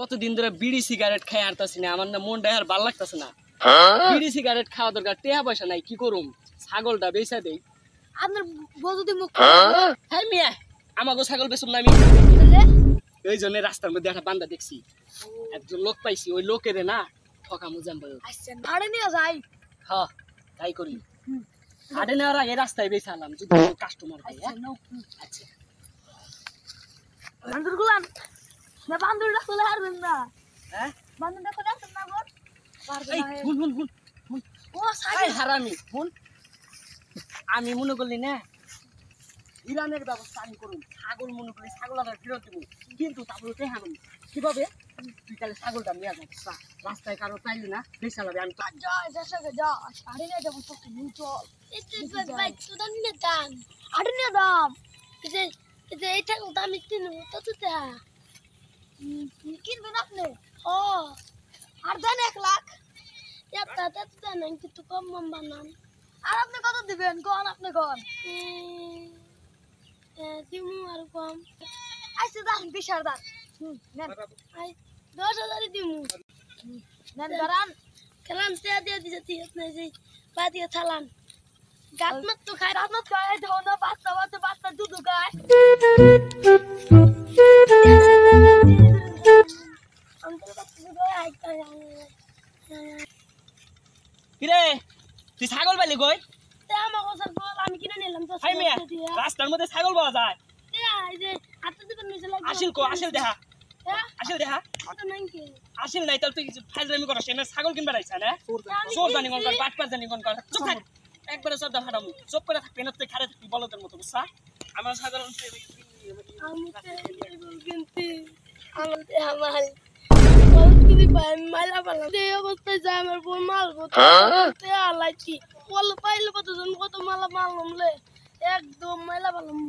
কতদিন ধরে বিড়ি সিগারেট খাই আরতাছি না, আমার না মনটা আর ভালো লাগতাছে না। বিড়ি সিগারেট খাওয়া দরকার, টাকা পয়সা নাই, কি করুম? ছাগলটা বেচা দেই। আপনার বউ যদি মুখ হ্যাঁ মিয়া, আমাকে ছাগল বেচুম না আমি। এই জন্য রাস্তার মধ্যে একটা বান্দা দেখছি, একজন লোক পাইছি, ওই লোকের না ঠকামু জানবো। আচ্ছা ভাড়ে নিয়ে যাই। হ্যাঁ তাই করি। হাটে নেওয়ার আগে রাস্তায় বেচালাম যদি কাস্টমার পাই। আচ্ছা বান্দর গুলান না, বান্দরটা চলে হারবেন না। হ্যাঁ বান্দরটা চলে আসেন না গো। এই হুন হুন হুন হুন। ও এই সাইড হারামি হুন, আমি মনে করলি না ইরানের ব্যবস্থা আমি করুন, ছাগল মনে করি ছাগল আবার ফেরত দেবো, কিন্তু তারপরে কে হানুন কিভাবে? তুই তাহলে ছাগলটা নিয়ে যাবি রাস্তায়, কারো পাইলি না বেচালাবে। আমি তো যা দেশে যা হাড়ে নিয়ে যাবো তো তুমি চল। ভাই তোরা নিয়ে দাম হাড়ে নিয়ে দাম এইটা দামি কিনবো তত দেয়া কিনবেন আপনি? ও আর দেন 1 লাখ। এটা তত দেয়া না, কিন্তু কম কম বানান আর আপনি কত দিবেন কোন? আপনি কোন? দিমু আর কম আইছে দাম 20,000 দাম। নেন 10,000 দিমু। নেন দাঁড়ান। খেলাম তে দিয়ে দিতে আপনি যে বাদিয়ে থালান গাত মত তো খাই রাত মত খায় ধন বাচ্চা দুধ গায়। আমাদের কাছে গয় আইতা কিরে তুই ছাগল পাইলি কই? তে আমার কথা বল, আমি কিনে নিলাম তো হাই মিয়া, রাস্তার মধ্যে ছাগল পাওয়া যায়? এই যে হাতে দিবেন নিচে লাগবে আসিল কো, আসিল দেখা, হ্যাঁ আসিল দেখা। কত নাই কি আসিল নাই তাহলে তুই ফাজলামি করছ, এনে ছাগল কিনবার আইছ না? চোর জানি কোন কর, বাটপার জানি কোন কর। চুপ থাক, একবারে সর্দা ফাটামু, চুপ করে থাক, পেনত তুই খারে থাকবি বলদের মতো, বুঝছা? আমার সাধারণ আমি কিন্তু আমার যদি মাইলা পালাম এই অবস্থায় যায় আমার বোন মারবো আল্লাহ কি বল পাইলে কতজন কত মালা মারলাম লে একদম মাইলা পালাম।